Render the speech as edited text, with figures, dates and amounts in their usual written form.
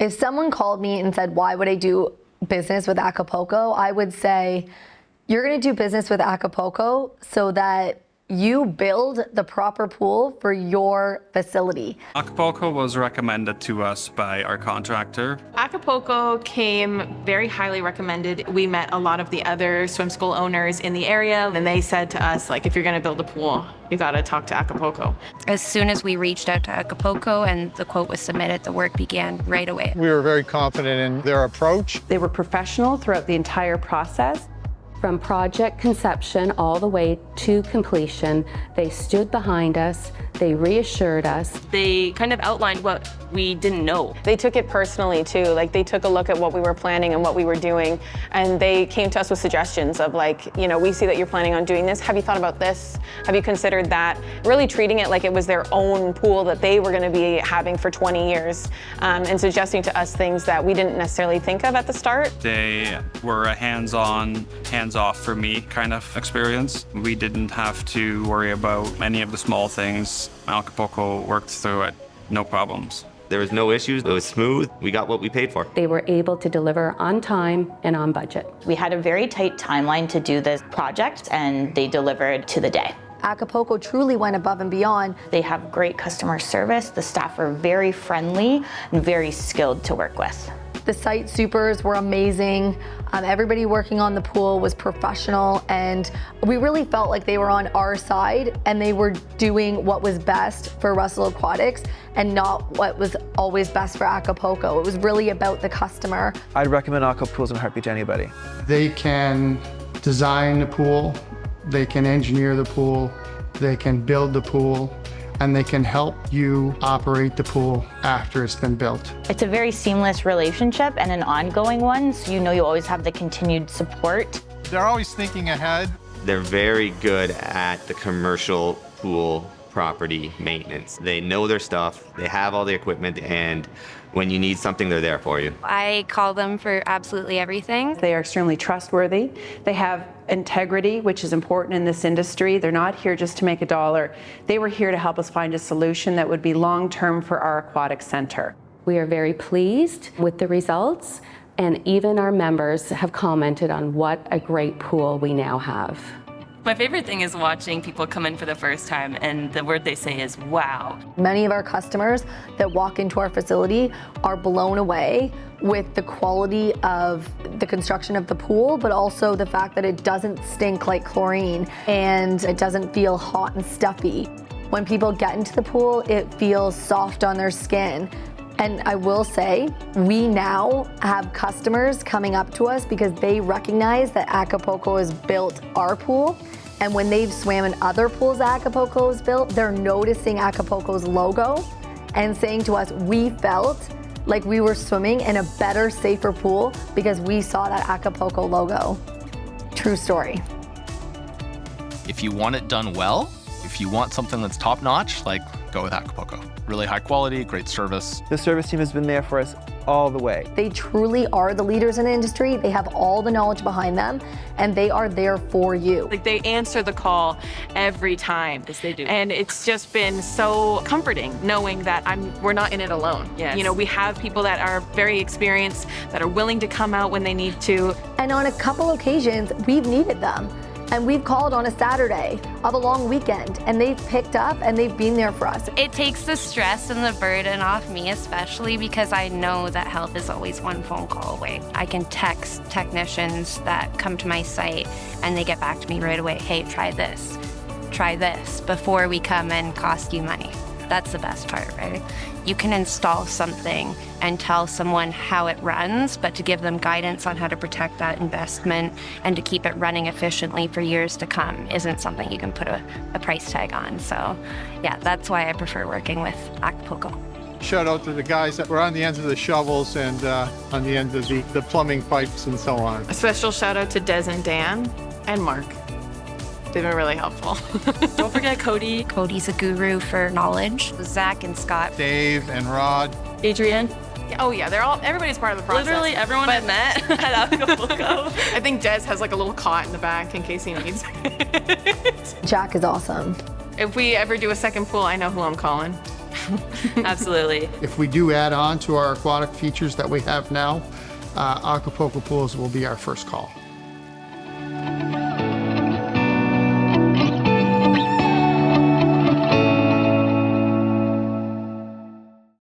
If someone called me and said, why would I do business with Acapulco? I would say, you're going to do business with Acapulco so that you build the proper pool for your facility. Acapulco was recommended to us by our contractor. Acapulco came very highly recommended. We met a lot of the other swim school owners in the area, and they said to us, like, if you're going to build a pool, you got to talk to Acapulco. As soon as we reached out to Acapulco and the quote was submitted, the work began right away. We were very confident in their approach. They were professional throughout the entire process. From project conception all the way to completion, they stood behind us, they reassured us. They kind of outlined what we didn't know. They took it personally too, like they took a look at what we were planning and what we were doing, and they came to us with suggestions of like, you know, we see that you're planning on doing this, have you thought about this? Have you considered that? Really treating it like it was their own pool that they were gonna be having for 20 years, and suggesting to us things that we didn't necessarily think of at the start. They were a hands-on, hands-off for me kind of experience. We didn't have to worry about any of the small things. Acapulco worked through it, no problems. There was no issues, it was smooth, we got what we paid for. They were able to deliver on time and on budget. We had a very tight timeline to do this project, and they delivered to the day. Acapulco truly went above and beyond. They have great customer service. The staff are very friendly and very skilled to work with. The site supers were amazing. Everybody working on the pool was professional, and we really felt like they were on our side and they were doing what was best for Russell Aquatics and not what was always best for Acapulco. It was really about the customer. I'd recommend Acapulco Pools in a heartbeat to anybody. They can design the pool, they can engineer the pool, they can build the pool, and they can help you operate the pool after it's been built. It's a very seamless relationship and an ongoing one, so you know you always have the continued support. They're always thinking ahead. They're very good at the commercial pool property maintenance. They know their stuff, they have all the equipment, and when you need something, they're there for you. I call them for absolutely everything. They are extremely trustworthy. They have integrity, which is important in this industry. They're not here just to make a dollar. They were here to help us find a solution that would be long-term for our aquatic center. We are very pleased with the results, and even our members have commented on what a great pool we now have. My favorite thing is watching people come in for the first time and the word they say is, wow. Many of our customers that walk into our facility are blown away with the quality of the construction of the pool, but also the fact that it doesn't stink like chlorine and it doesn't feel hot and stuffy. When people get into the pool, it feels soft on their skin. And I will say, we now have customers coming up to us because they recognize that Acapulco has built our pool. And when they've swam in other pools that Acapulco has built, they're noticing Acapulco's logo and saying to us, we felt like we were swimming in a better, safer pool because we saw that Acapulco logo. True story. If you want it done well, if you want something that's top-notch, like, go with Acapulco. Really high quality, great service. The service team has been there for us all the way. They truly are the leaders in the industry. They have all the knowledge behind them, and they are there for you. Like, they answer the call every time. Yes, they do. And it's just been so comforting knowing that we're not in it alone. Yes. You know, we have people that are very experienced, that are willing to come out when they need to. And on a couple occasions, we've needed them. And we've called on a Saturday of a long weekend, and they've picked up and they've been there for us. It takes the stress and the burden off me, especially because I know that help is always one phone call away. I can text technicians that come to my site and they get back to me right away. Hey, try this before we come and cost you money. That's the best part, right? You can install something and tell someone how it runs, but to give them guidance on how to protect that investment and to keep it running efficiently for years to come isn't something you can put a price tag on. So yeah, that's why I prefer working with Acapulco. Shout out to the guys that were on the ends of the shovels and on the ends of the plumbing pipes and so on. A special shout out to Des and Dan and Mark. They've been really helpful. Don't forget Cody. Cody's a guru for knowledge. Zach and Scott. Dave and Rod. Adrian. Oh yeah, everybody's part of the process. Literally everyone I met at Acapulco. I think Des has like a little cot in the back in case he needs it. Jack is awesome. If we ever do a second pool, I know who I'm calling. Absolutely. If we do add on to our aquatic features that we have now, Acapulco Pools will be our first call.